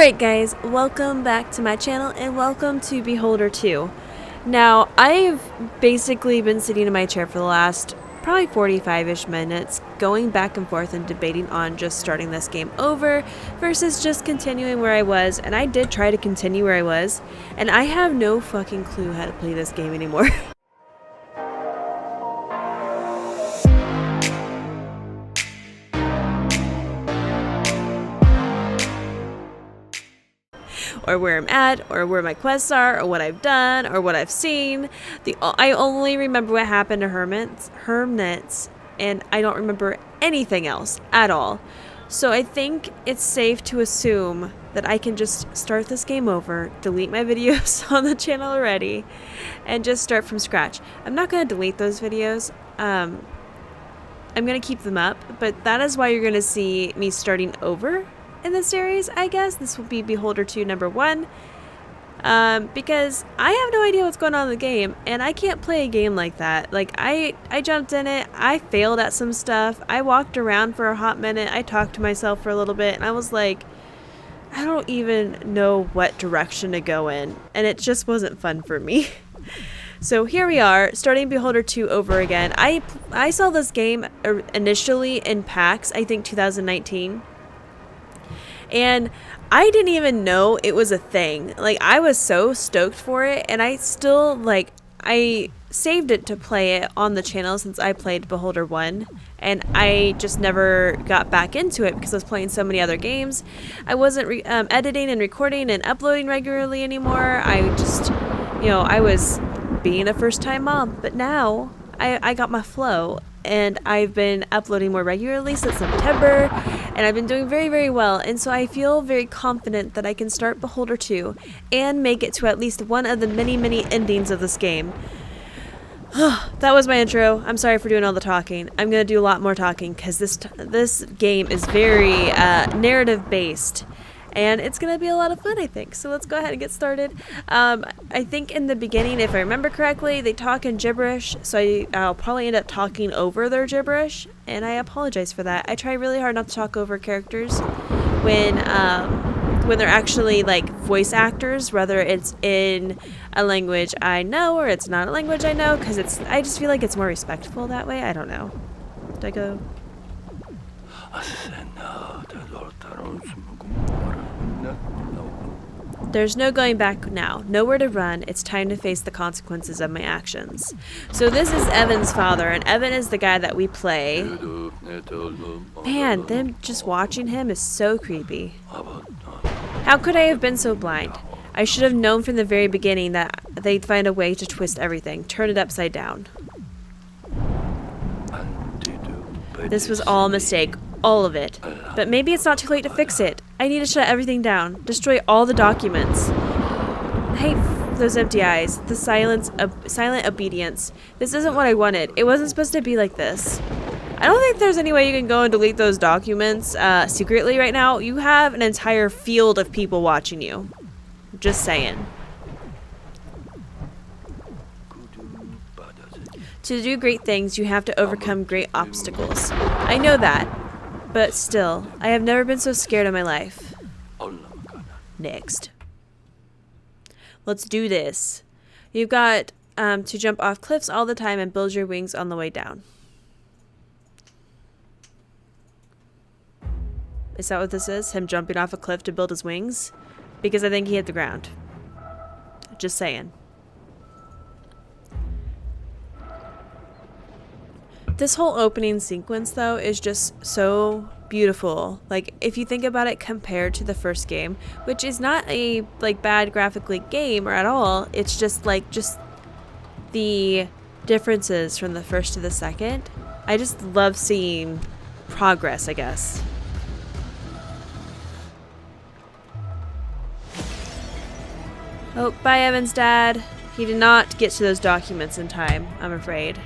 Alright guys, welcome back to my channel and welcome to Beholder 2. Now, I've basically been sitting in my chair for the last probably 45-ish minutes, going back and forth and debating on just starting this game over versus just continuing where I was, and I did try to continue where I was, and I have no fucking clue how to play this game anymore. Or where I'm at, or where my quests are, or what I've done, or what I've seen. I only remember what happened to Hermits, and I don't remember anything else at all. So I think it's safe to assume that I can just start this game over, delete my videos on the channel already, and just start from scratch. I'm not going to delete those videos. I'm going to keep them up, but that is why you're going to see me starting over in the series, I guess. This will be Beholder 2 number 1, because I have no idea what's going on in the game, and I can't play a game like that. Like, I jumped in it, I failed at some stuff, I walked around for a hot minute, I talked to myself for a little bit, and I was like, I don't even know what direction to go in, and it just wasn't fun for me. So here we are, starting Beholder 2 over again. I saw this game initially in PAX, I think 2019. And I didn't even know it was a thing. Like, I was so stoked for it, and I still, I saved it to play it on the channel since I played Beholder 1, and I just never got back into it because I was playing so many other games. I wasn't editing and recording and uploading regularly anymore. I just, I was being a first-time mom, but now I got my flow, and I've been uploading more regularly since September, and I've been doing very, very well, and so I feel very confident that I can start Beholder 2 and make it to at least one of the many, many endings of this game. That was my intro. I'm sorry for doing all the talking. I'm going to do a lot more talking because this game is very narrative-based. And it's going to be a lot of fun, I think. So let's go ahead and get started. I think in the beginning, if I remember correctly, they talk in gibberish. So I'll probably end up talking over their gibberish. And I apologize for that. I try really hard not to talk over characters when they're actually like voice actors, whether it's in a language I know or it's not a language I know. Because I just feel like it's more respectful that way. I don't know. Do I go? There's no going back now. Nowhere to run. It's time to face the consequences of my actions. So this is Evan's father, and Evan is the guy that we play. Man, them just watching him is so creepy. How could I have been so blind? I should have known from the very beginning that they'd find a way to twist everything, turn it upside down. This was all a mistake. All of it. But maybe it's not too late to fix it. I need to shut everything down. Destroy all the documents. I hate those empty eyes. The silent obedience. This isn't what I wanted. It wasn't supposed to be like this. I don't think there's any way you can go and delete those documents secretly right now. You have an entire field of people watching you. Just saying. To do great things, you have to overcome great obstacles. I know that. But still, I have never been so scared in my life. Next. Let's do this. You've got to jump off cliffs all the time and build your wings on the way down. Is that what this is? Him jumping off a cliff to build his wings? Because I think he hit the ground. Just saying. This whole opening sequence, though, is just so beautiful. Like, if you think about it compared to the first game, which is not a, bad graphically game or at all, it's just, the differences from the first to the second. I just love seeing progress, I guess. Oh, bye, Evan's dad. He did not get to those documents in time, I'm afraid.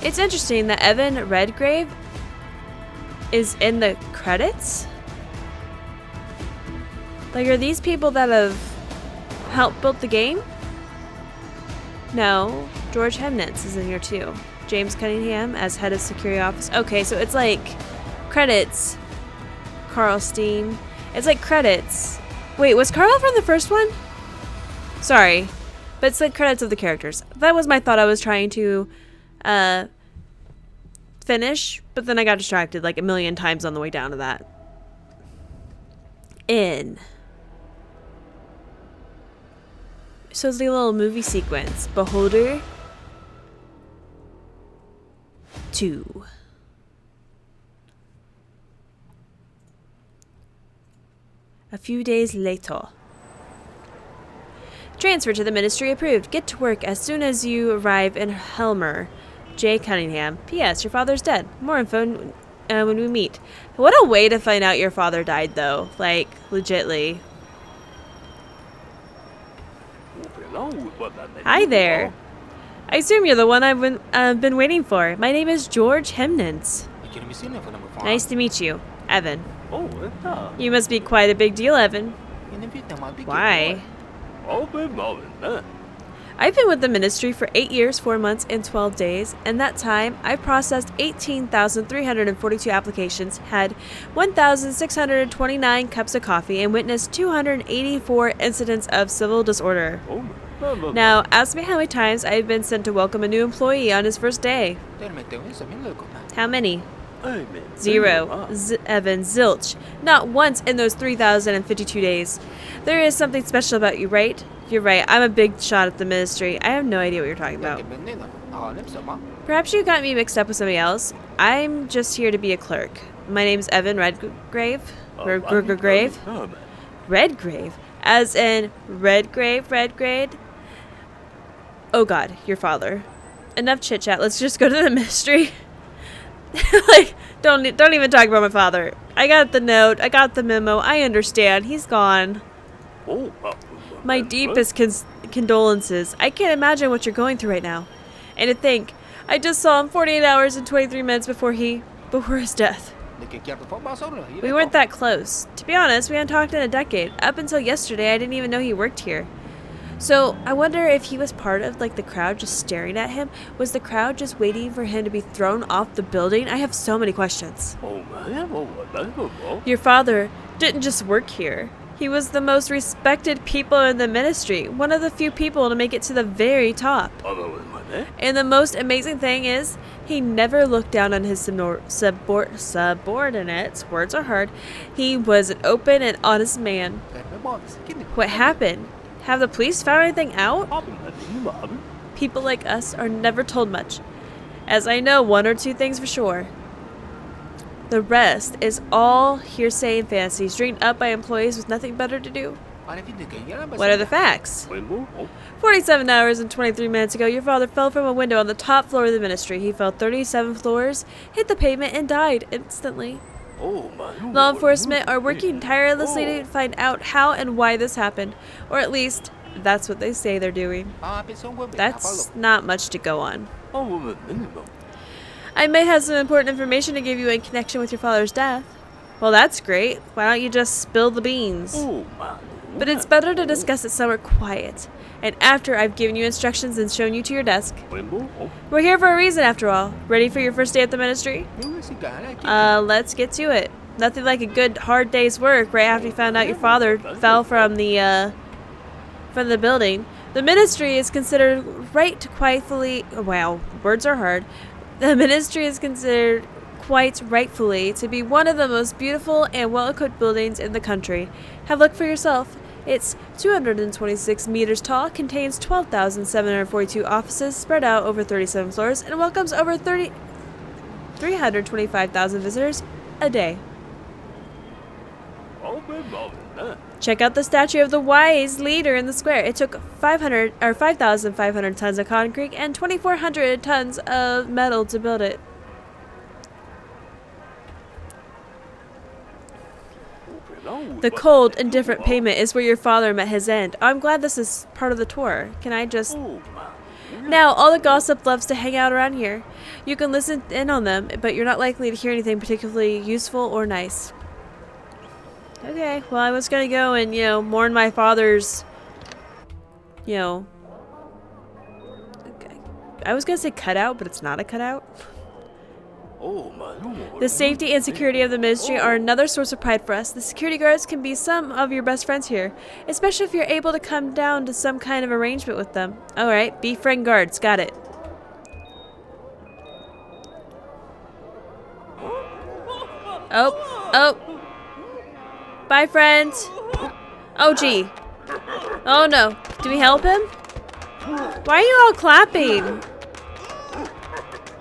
It's interesting that Evan Redgrave is in the credits. Like, are these people that have helped build the game? No, George Hemnitz is in here too. James Cunningham as head of security office. Okay, so it's like credits. Carl Steen. It's like credits. Wait, was Carl from the first one? Sorry, but it's like credits of the characters. That was my thought I was trying to finish, but then I got distracted like a million times on the way down to that. In. So it's the little movie sequence. Beholder 2. A few days later. Transfer to the ministry approved. Get to work as soon as you arrive in Helmer. J. Cunningham. P.S. Your father's dead. More info when we meet. What a way to find out your father died, though. Like, legitly. Hi there. I assume you're the one I've been waiting for. My name is George Hemnitz. Nice to meet you, Evan. You must be quite a big deal, Evan. Why? I've been with the ministry for 8 years, 4 months, and 12 days. In that time, I've processed 18,342 applications, had 1,629 cups of coffee, and witnessed 284 incidents of civil disorder. Now, ask me how many times I've been sent to welcome a new employee on his first day. How many? 0. Evan, zilch. Not once in those 3,052 days. There is something special about you, right? You're right, I'm a big shot at the ministry. I have no idea what you're talking about. Perhaps you got me mixed up with somebody else. I'm just here to be a clerk. My name's Evan Redgrave. Redgrave? As in Redgrave? Oh god, your father. Enough chit chat, let's just go to the ministry. Like, don't even talk about my father. I got the note, I got the memo, I understand, he's gone. My deepest condolences. I can't imagine what you're going through right now. And to think, I just saw him 48 hours and 23 minutes before his death. We weren't that close. To be honest, we hadn't talked in a decade. Up until yesterday, I didn't even know he worked here. So, I wonder if he was part of, like, the crowd just staring at him? Was the crowd just waiting for him to be thrown off the building? I have so many questions. Your father didn't just work here. He was the most respected people in the ministry, one of the few people to make it to the very top. And the most amazing thing is, he never looked down on his subordinates. Words are hard. He was an open and honest man. What happened? Have the police found anything out? People like us are never told much, as I know 1 or 2 things for sure. The rest is all hearsay and fantasies dreamed up by employees with nothing better to do. What are the facts? 47 hours and 23 minutes ago, your father fell from a window on the top floor of the ministry. He fell 37 floors, hit the pavement, and died instantly. Law enforcement are working tirelessly to find out how and why this happened, or at least that's what they say they're doing. That's not much to go on. I may have some important information to give you in connection with your father's death. Well, that's great. Why don't you just spill the beans? But it's better to discuss it somewhere quiet, and after I've given you instructions and shown you to your desk. We're here for a reason, after all. Ready for your first day at the ministry? Let's get to it. Nothing like a good hard day's work right after you found out your father fell from the building. The ministry is considered words are hard. The ministry is considered quite rightfully to be one of the most beautiful and well-equipped buildings in the country. Have a look for yourself. It's 226 meters tall, contains 12,742 offices spread out over 37 floors, and welcomes over 325,000 visitors a day. Check out the statue of the wise leader in the square. It took 5,500 tons of concrete and 2,400 tons of metal to build it. The cold, indifferent pavement is where your father met his end. I'm glad this is part of the tour. Can I just... Now, all the gossip loves to hang out around here. You can listen in on them, but you're not likely to hear anything particularly useful or nice. Okay, well, I was gonna go and, mourn my father's, I was gonna say cutout, but it's not a cutout. The safety and security of the ministry are another source of pride for us. The security guards can be some of your best friends here, especially if you're able to come down to some kind of arrangement with them. Alright, be friend guards. Got it. Oh. Bye, friends. Oh, gee. Oh, no. Do we help him? Why are you all clapping?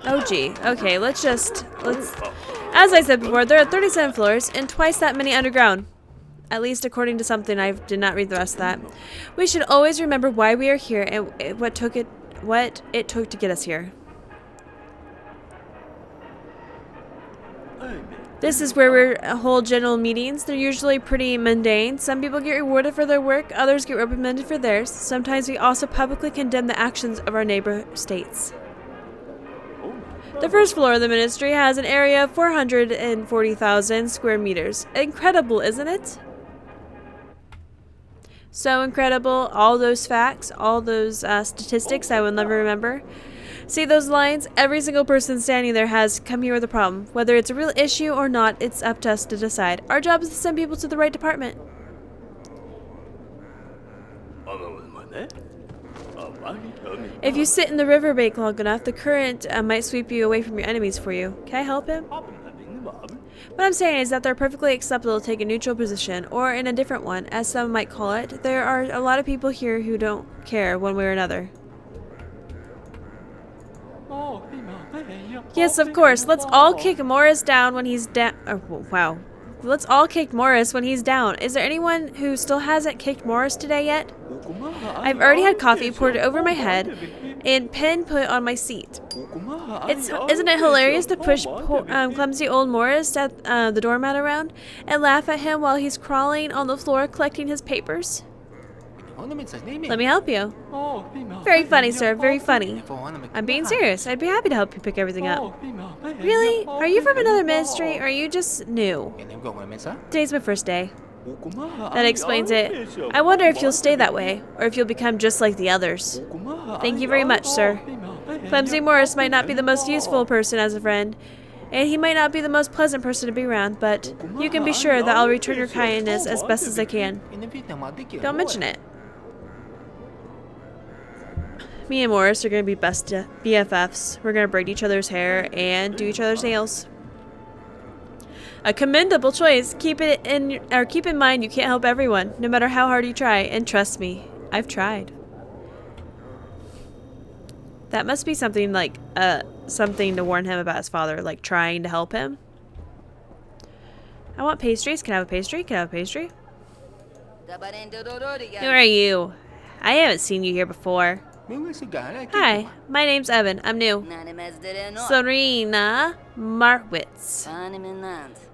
Oh, gee. Okay, let's... As I said before, there are 37 floors and twice that many underground. At least according to something. I did not read the rest of that. We should always remember why we are here and what it took to get us here. This is where we hold general meetings. They're usually pretty mundane. Some people get rewarded for their work, others get reprimanded for theirs. Sometimes we also publicly condemn the actions of our neighbor states. The first floor of the ministry has an area of 440,000 square meters. Incredible, isn't it? So incredible. All those facts, all those statistics I will never remember. See those lines? Every single person standing there has come here with a problem. Whether it's a real issue or not, it's up to us to decide. Our job is to send people to the right department. If you sit in the riverbank long enough, the current might sweep you away from your enemies for you. Can I help him? What I'm saying is that they're perfectly acceptable to take a neutral position, or in a different one, as some might call it. There are a lot of people here who don't care one way or another. Yes, of course. Let's all kick Morris down when he's down. Oh, wow. Let's all kick Morris when he's down. Is there anyone who still hasn't kicked Morris today yet? I've already had coffee poured over my head and pen put on my seat. Isn't it hilarious to push clumsy old Morris at the doormat around and laugh at him while he's crawling on the floor collecting his papers? Let me help you. Very funny, sir. Very funny. I'm being serious. I'd be happy to help you pick everything up. Really? Are you from another ministry, or are you just new? Today's my first day. That explains it. I wonder if you'll stay that way, or if you'll become just like the others. Thank you very much, sir. Clumsy Morris might not be the most useful person as a friend, and he might not be the most pleasant person to be around, but you can be sure that I'll return your kindness as best as I can. Don't mention it. Me and Morris are going to be best BFFs. We're going to braid each other's hair and do each other's nails. A commendable choice. Keep in mind you can't help everyone, no matter how hard you try. And trust me, I've tried. That must be something like something to warn him about his father, like trying to help him. I want pastries. Can I have a pastry? Can I have a pastry? Who are you? I haven't seen you here before. Hi, my name's Evan. I'm new. Serena Marwitz.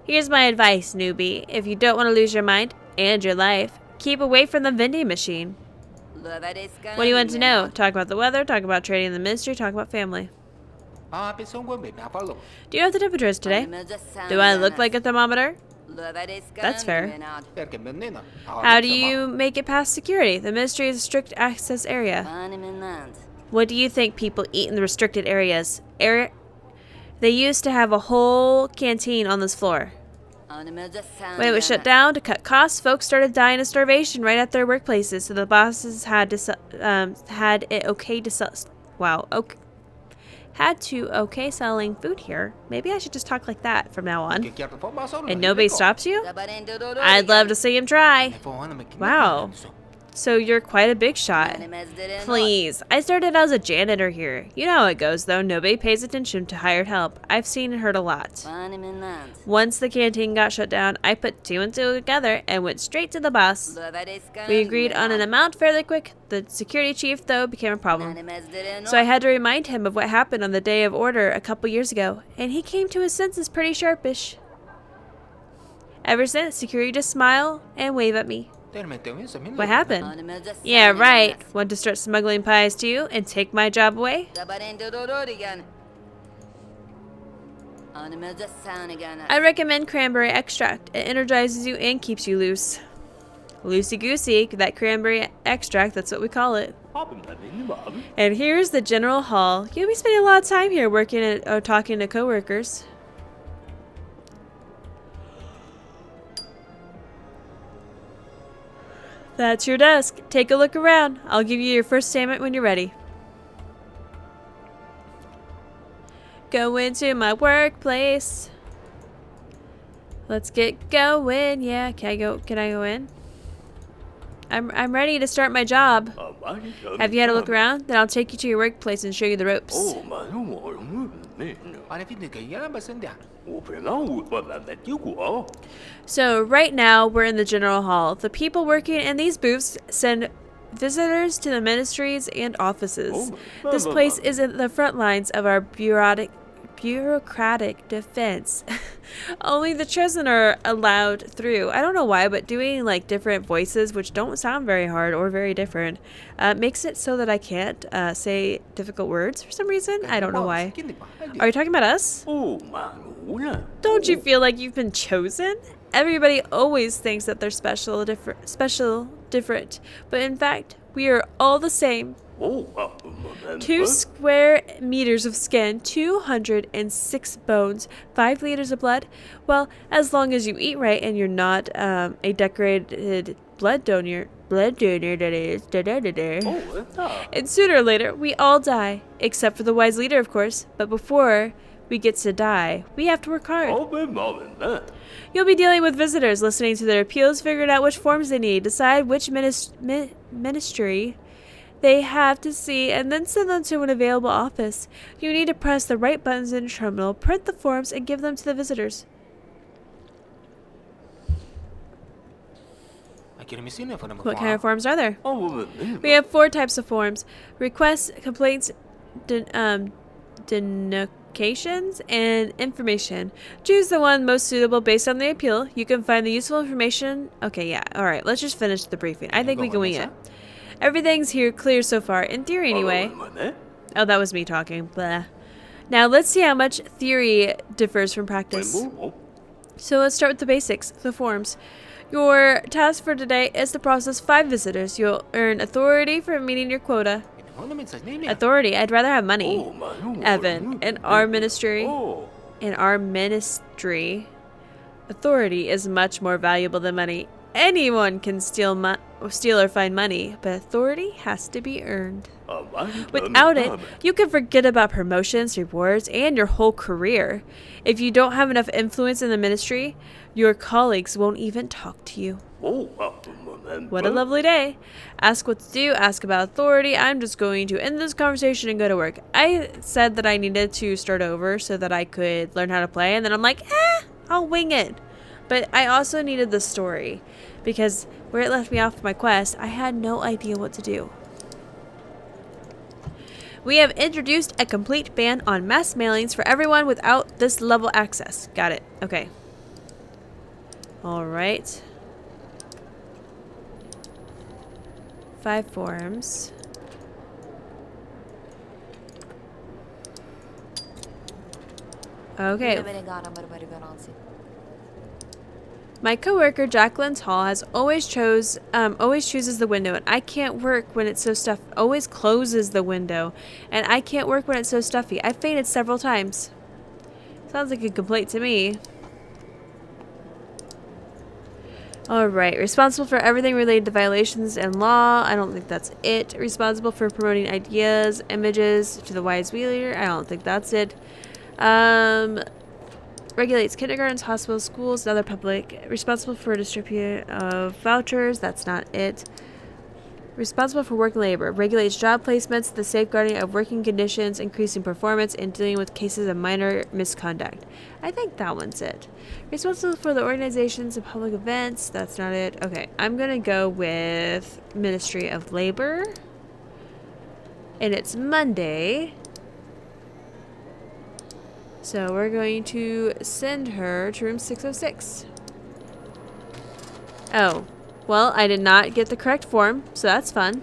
Here's my advice, newbie. If you don't want to lose your mind and your life, keep away from the vending machine. What do you want to know? Talk about the weather, talk about trading in the ministry, talk about family. Do you know what the temperature is today? Do I look like a thermometer? That's fair. How do you make it past security? The ministry is a strict access area. What do you think people eat in the restricted areas? They used to have a whole canteen on this floor. When it was shut down to cut costs, folks started dying of starvation right at their workplaces, so the bosses had it okay to sell. Wow, okay. Had to okay selling food here. Maybe I should just talk like that from now on. And nobody stops you? I'd love to see him try. Wow. So you're quite a big shot. Please. I started as a janitor here. You know how it goes, though. Nobody pays attention to hired help. I've seen and heard a lot. Once the canteen got shut down, I put 2 and 2 together and went straight to the boss. We agreed on an amount fairly quick. The security chief, though, became a problem. So I had to remind him of what happened on the day of order a couple years ago, and he came to his senses pretty sharpish. Ever since, security just smile and wave at me. What happened? Yeah, right. Want to start smuggling pies too and take my job away? I recommend cranberry extract. It energizes you and keeps you loose. Loosey-goosey, that cranberry extract, that's what we call it. And here's the general hall. You'll be spending a lot of time here working or talking to coworkers. That's your desk. Take a look around. I'll give you your first statement when you're ready. Go into my workplace. Let's get going. Yeah, can I go in? I'm ready to start my job. Have you had a look around? Then I'll take you to your workplace and show you the ropes. So right now we're in the general hall. The people working in these booths send visitors to the ministries and offices. This place is in the front lines of our bureaucratic defense. Only the chosen are allowed through. I don't know why, but doing like different voices, which don't sound very hard or very different, makes it so that I can't say difficult words for some reason. I don't know why. Are you talking about us? Don't you feel like you've been chosen? Everybody always thinks that they're special, different, but in fact, we are all the same. 2 square meters of skin, 206 bones, 5 liters of blood. Well, as long as you eat right and you're not a decorated blood donor that is. And sooner or later, we all die, except for the wise leader, of course. But before we get to die, we have to work hard. You'll be dealing with visitors, listening to their appeals, figuring out which forms they need, decide which ministry they have to see, and then send them to an available office. You need to press the right buttons in the terminal, print the forms, and give them to the visitors. What kind of forms are there? We have 4 types of forms: requests, complaints, denocations, and information. Choose the one most suitable based on the appeal. You can find the useful information. Okay, yeah, alright, let's just finish the briefing. I think we can wing it. Everything's here clear so far, in theory anyway. Oh, that was me talking. Blah. Now let's see how much theory differs from practice. So let's start with the basics, the forms. Your task for today is to process 5 visitors. You'll earn authority for meeting your quota. Authority? I'd rather have money. Evan, in our ministry, authority is much more valuable than money. Anyone can steal or find money, but authority has to be earned. Without it, you can forget about promotions, rewards, and your whole career. If you don't have enough influence in the ministry, your colleagues won't even talk to you. What a lovely day. Ask what to do, ask about authority. I'm just going to end this conversation and go to work. I said that I needed to start over so that I could learn how to play, and then I'm like, I'll wing it. But I also needed the story, because where it left me off my quest, I had no idea what to do. We have introduced a complete ban on mass mailings for everyone without this level access. Got it. Okay. Alright. 5 forms. Okay. My coworker Jacqueline Hall has always chooses the window, and I can't work when it's so stuffy. Always closes the window, and I can't work when it's so stuffy. I fainted several times. Sounds like a complaint to me. Alright, responsible for everything related to violations and law. I don't think that's it. Responsible for promoting ideas, images to the wise leader. I don't think that's it. Regulates kindergartens, hospitals, schools, and other public. Responsible for distribution of vouchers. That's not it. Responsible for work and labor. Regulates job placements, the safeguarding of working conditions, increasing performance, and dealing with cases of minor misconduct. I think that one's it. Responsible for the organizations of public events. That's not it. Okay, I'm going to go with Ministry of Labor. And it's Monday. So we're going to send her to room 606. Oh, well, I did not get the correct form, so that's fun.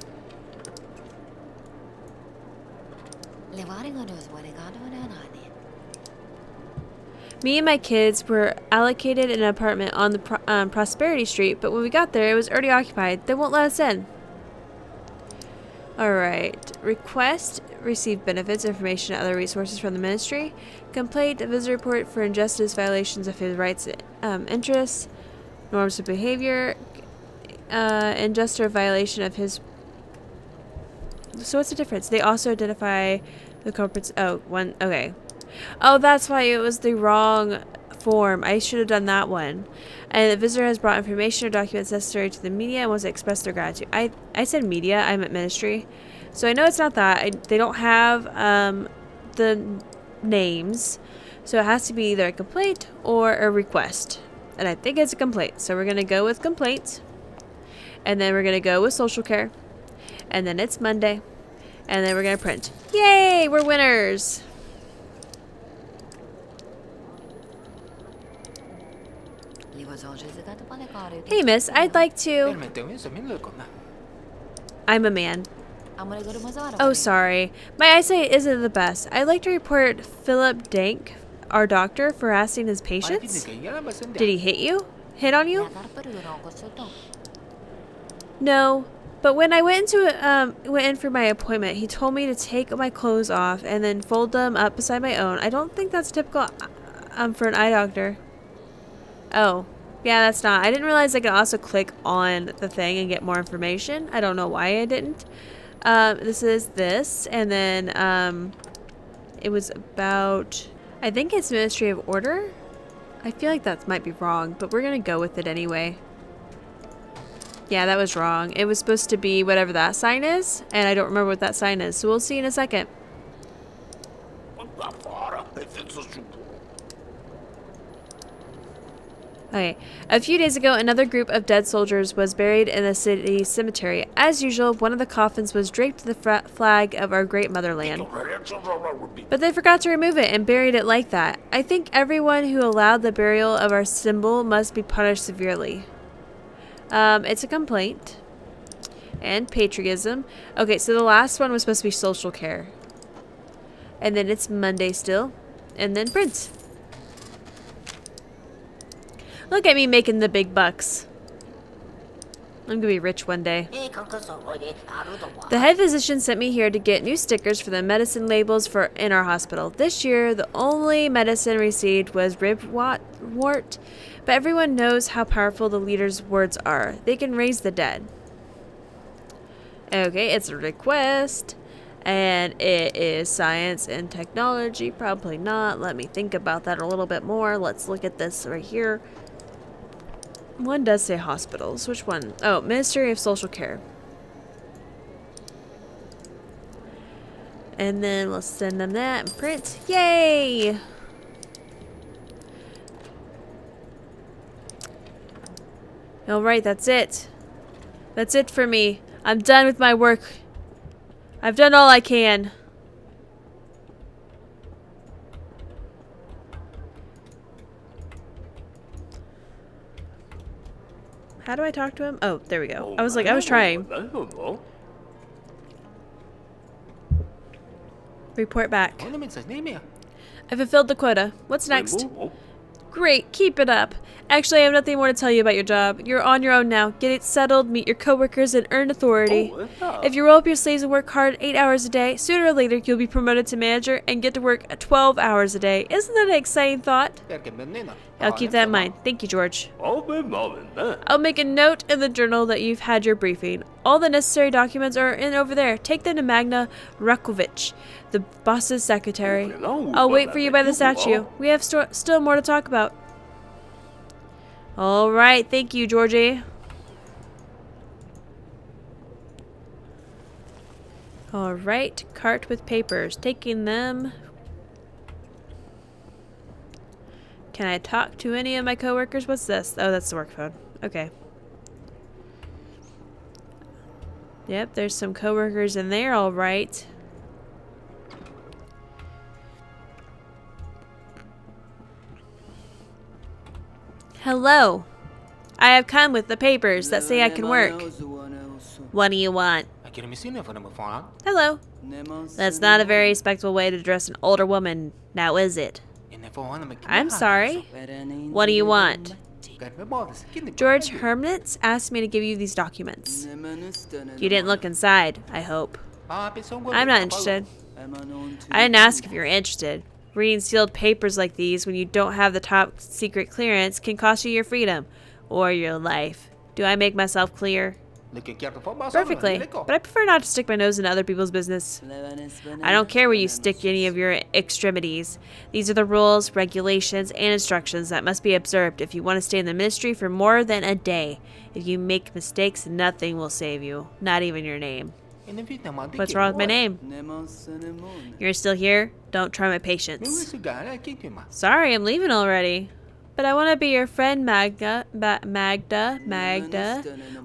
Me and my kids were allocated an apartment on the Prosperity Street, but when we got there, it was already occupied. They won't let us in. Alright. Request, receive benefits, information, and other resources from the ministry. Complaint, a visitor report for injustice, violations of his rights, interests, norms of behavior, injustice or violation of his... So what's the difference? They also identify the culprits... Oh, one... Okay. Oh, that's why it was the wrong form. I should have done that one. And the visitor has brought information or documents necessary to the media and wants to express their gratitude. I said media. I meant ministry. So I know it's not that. They don't have the names. So it has to be either a complaint or a request. And I think it's a complaint. So we're going to go with complaints. And then we're going to go with social care. And then it's Monday. And then we're going to print. Yay! We're winners! Hey, miss. I'd like to... I'm a man. Oh, sorry. My eyesight isn't the best. I'd like to report Philip Dank, our doctor, for harassing his patients. Did he hit you? Hit on you? No. But when I went in for my appointment, he told me to take my clothes off and then fold them up beside my own. I don't think that's typical for an eye doctor. Oh. Yeah, that's not. I didn't realize I could also click on the thing and get more information. I don't know why I didn't. This is this. And then it was about... I think it's Ministry of Order. I feel like that might be wrong, but we're going to go with it anyway. Yeah, that was wrong. It was supposed to be whatever that sign is, and I don't remember what that sign is, so we'll see in a second. Okay. A few days ago, another group of dead soldiers was buried in the city cemetery. As usual, one of the coffins was draped to the flag of our great motherland. But they forgot to remove it and buried it like that. I think everyone who allowed the burial of our symbol must be punished severely. It's a complaint. And patriotism. Okay, so the last one was supposed to be social care. And then it's Monday still. And then print. Look at me making the big bucks. I'm gonna be rich one day. The head physician sent me here to get new stickers for the medicine labels in our hospital. This year, the only medicine received was ribwort, but everyone knows how powerful the leader's words are. They can raise the dead. Okay, it's a request. And it is science and technology. Probably not. Let me think about that a little bit more. Let's look at this right here. One does say hospitals. Which one? Oh, Ministry of Social Care. And then we'll send them that and print. Yay! Alright, that's it. That's it for me. I'm done with my work. I've done all I can. How do I talk to him? Oh, there we go. I was trying. Report back. I fulfilled the quota. What's next? Great, keep it up. Actually, I have nothing more to tell you about your job. You're on your own now. Get it settled, meet your coworkers, and earn authority. If you roll up your sleeves and work hard 8 hours a day, sooner or later you'll be promoted to manager and get to work 12 hours a day. Isn't that an exciting thought? I'll keep that in mind. Thank you, George. I'll make a note in the journal that you've had your briefing. All the necessary documents are in over there. Take them to Magna Rakovich, the boss's secretary. I'll wait for you by the statue. We have still more to talk about. All right, thank you, Georgie. All right, cart with papers. Taking them. Can I talk to any of my coworkers? What's this? Oh, that's the work phone. Okay. Yep, there's some coworkers in there, all right. Hello. I have come with the papers that say I can work. What do you want? Hello. That's not a very respectful way to address an older woman, now is it? I'm sorry. What do you want? George Hermanitz asked me to give you these documents. You didn't look inside, I hope. I'm not interested. I didn't ask if you're interested. Reading sealed papers like these when you don't have the top secret clearance can cost you your freedom or your life. Do I make myself clear? Perfectly, but I prefer not to stick my nose into other people's business. I don't care where you stick any of your extremities. These are the rules, regulations, and instructions that must be observed if you want to stay in the ministry for more than a day. If you make mistakes, nothing will save you, not even your name. What's wrong with my name? You're still here? Don't try my patience. Sorry, I'm leaving already. But I want to be your friend, Magda. Magda.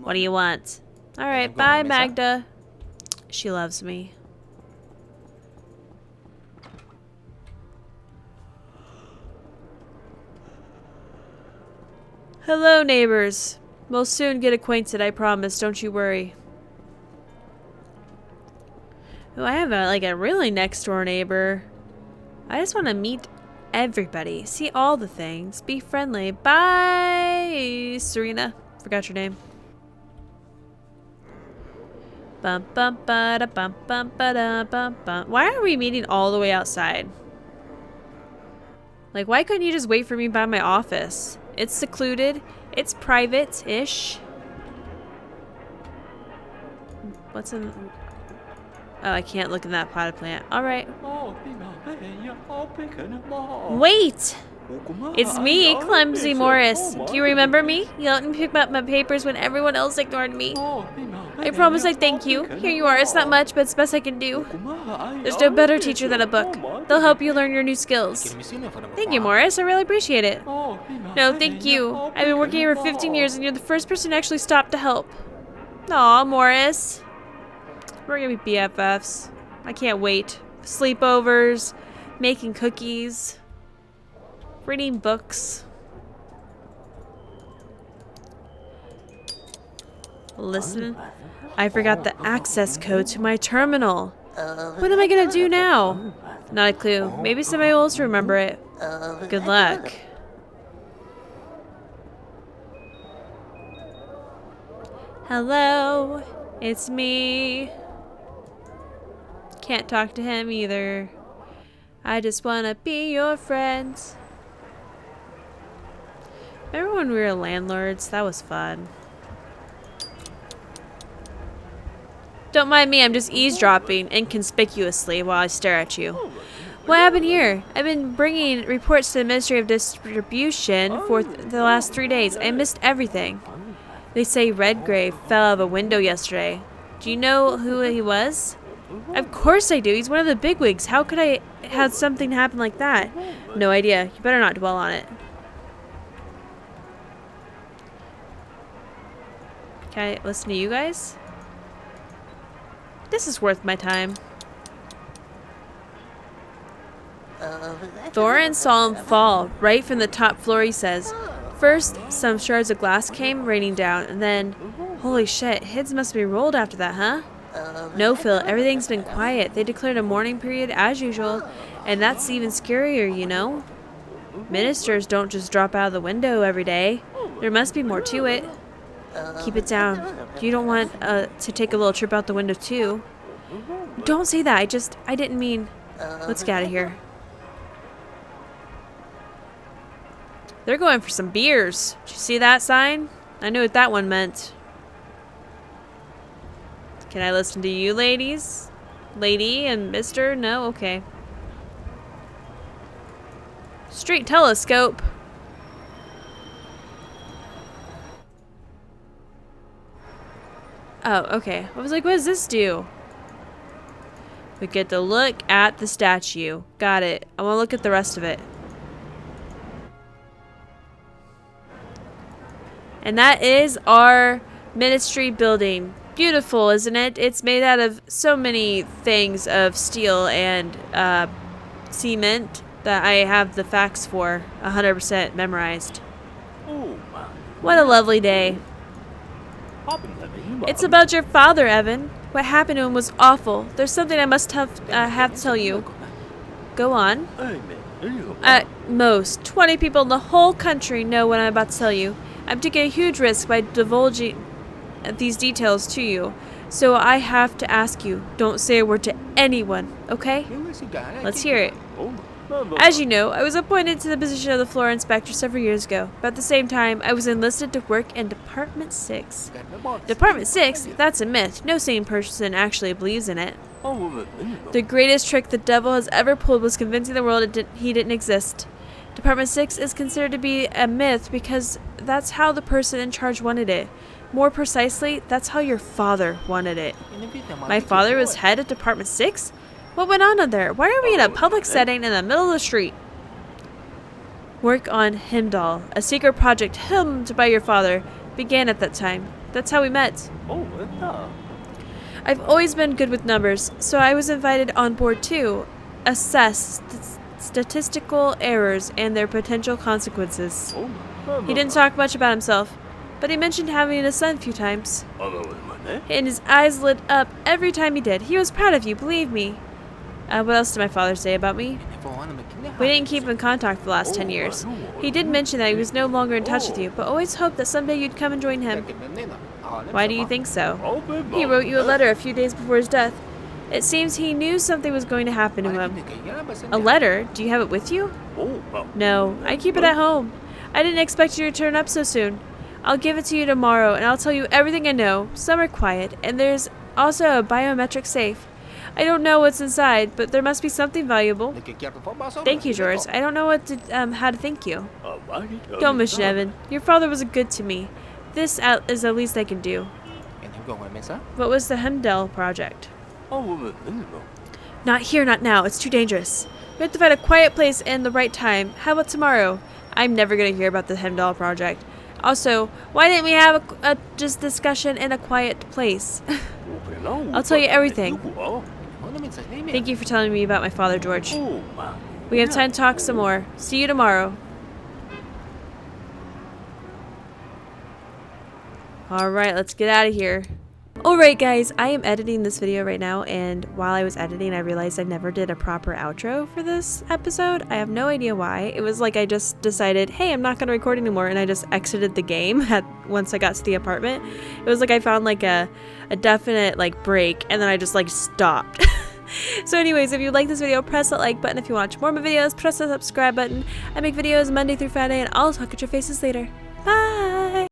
What do you want? Alright, bye, Magda. She loves me. Hello, neighbors. We'll soon get acquainted, I promise. Don't you worry. Oh, I have a really next door neighbor. I just want to meet everybody. See all the things. Be friendly. Bye, Serena. Forgot your name. Bum bum ba da bum bum ba da bum bum. Why are we meeting all the way outside? Like, why couldn't you just wait for me by my office? It's secluded. It's private-ish. What's in... Oh, I can't look in that potted plant. Alright. Wait! It's me, Clumsy Morris. Do you remember me? You let me pick up my papers when everyone else ignored me. I promise I thank you. Here you are. It's not much, but it's the best I can do. There's no better teacher than a book. They'll help you learn your new skills. Thank you, Morris. I really appreciate it. No, thank you. I've been working here for 15 years, and you're the first person to actually stop to help. Aw, Morris. We're gonna be BFFs. I can't wait. Sleepovers, making cookies, reading books. Listen, I forgot the access code to my terminal. What am I gonna do now? Not a clue. Maybe somebody else will remember it. Good luck. Hello, it's me. Can't talk to him either. I just wanna be your friend. Remember when we were landlords? That was fun. Don't mind me, I'm just eavesdropping inconspicuously while I stare at you. What happened here? I've been bringing reports to the Ministry of Distribution for the last 3 days. I missed everything. They say Redgrave fell out of a window yesterday. Do you know who he was? Of course I do. He's one of the bigwigs. How could I have something happen like that? No idea. You better not dwell on it. Can I listen to you guys? This is worth my time. Thorin saw him fall right from the top floor, he says. First, some shards of glass came raining down, and then... Holy shit, Hids must be rolled after that, huh? No, Phil, everything's been quiet. They declared a mourning period as usual, and that's even scarier, you know? Ministers don't just drop out of the window every day. There must be more to it. Keep it down. You don't want to take a little trip out the window, too. Don't say that. I didn't mean... Let's get out of here. They're going for some beers. Did you see that sign? I knew what that one meant. Can I listen to you, ladies? Lady and mister? No? Okay. Street telescope. Oh, okay. I was like, what does this do? We get to look at the statue. Got it. I want to look at the rest of it. And that is our ministry building. Beautiful, isn't it? It's made out of so many things of steel and cement that I have the facts for 100% memorized. What a lovely day. It's about your father, Evan. What happened to him was awful. There's something I must have to tell you. Go on. At most, 20 people in the whole country know what I'm about to tell you. I'm taking a huge risk by divulging these details to you, So I have to ask you, don't say a word to anyone, okay? Let's hear it. As you know, I was appointed to the position of the floor inspector several years ago, but at the same time, I was enlisted to work in Department 6. Department 6? That's a myth. No sane person actually believes in it. The greatest trick the devil has ever pulled was convincing the world he didn't exist. Department 6 is considered to be a myth because that's how the person in charge wanted it. More precisely, that's how your father wanted it. My father was head of Department 6? What went on there? Why are we in a public setting in the middle of the street? Work on Heimdall, a secret project helmed by your father, began at that time. That's how we met. I've always been good with numbers, so I was invited on board to assess statistical errors and their potential consequences. He didn't talk much about himself, but he mentioned having a son a few times. And his eyes lit up every time he did. He was proud of you, believe me. What else did my father say about me? We didn't keep in contact for the last 10 years. He did mention that he was no longer in touch with you, but always hoped that someday you'd come and join him. Why do you think so? He wrote you a letter a few days before his death. It seems he knew something was going to happen to him. A letter? Do you have it with you? No, I keep it at home. I didn't expect you to turn up so soon. I'll give it to you tomorrow, and I'll tell you everything I know. Some are quiet, and there's also a biometric safe. I don't know what's inside, but there must be something valuable. Thank you, George. I don't know how to thank you. Don't mention Evan. Your father was good to me. This is the least I can do. What was the Heimdall project? Not here, not now. It's too dangerous. We have to find a quiet place and the right time. How about tomorrow? I'm never going to hear about the Heimdall project. Also, why didn't we have a just discussion in a quiet place? I'll tell you everything. Thank you for telling me about my father, George. We have time to talk some more. See you tomorrow. Alright, let's get out of here. Alright guys, I am editing this video right now, and while I was editing I realized I never did a proper outro for this episode. I have no idea why. It was like I just decided, hey, I'm not going to record anymore, and I just exited the game once I got to the apartment. It was like I found like a definite like break, and then I just like stopped. So anyways, if you like this video, press that like button. If you watch more of my videos, press the subscribe button. I make videos Monday through Friday, and I'll talk at your faces later. Bye!